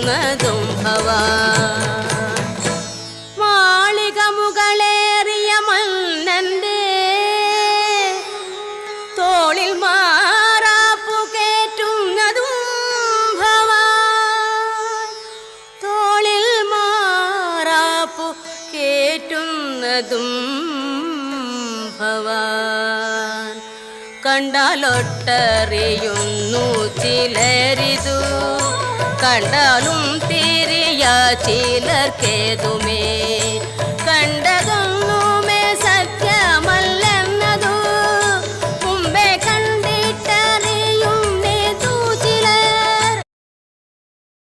കേറ്റുന്നതും ഭവാൻ. മാളിക മുകളേറിയ മന്നന്റെ തോളിൽ മാറാപ്പു കേറ്റുന്നതും ഭവാൻ. തോളിൽ മാറാപ്പു കേറ്റുന്നതും ഭവാൻ. കണ്ടാലൊട്ടറിയുന്നു ചിലരിതു, കണ്ടാലും തിരിയ ചിലർക്കേതുമേ.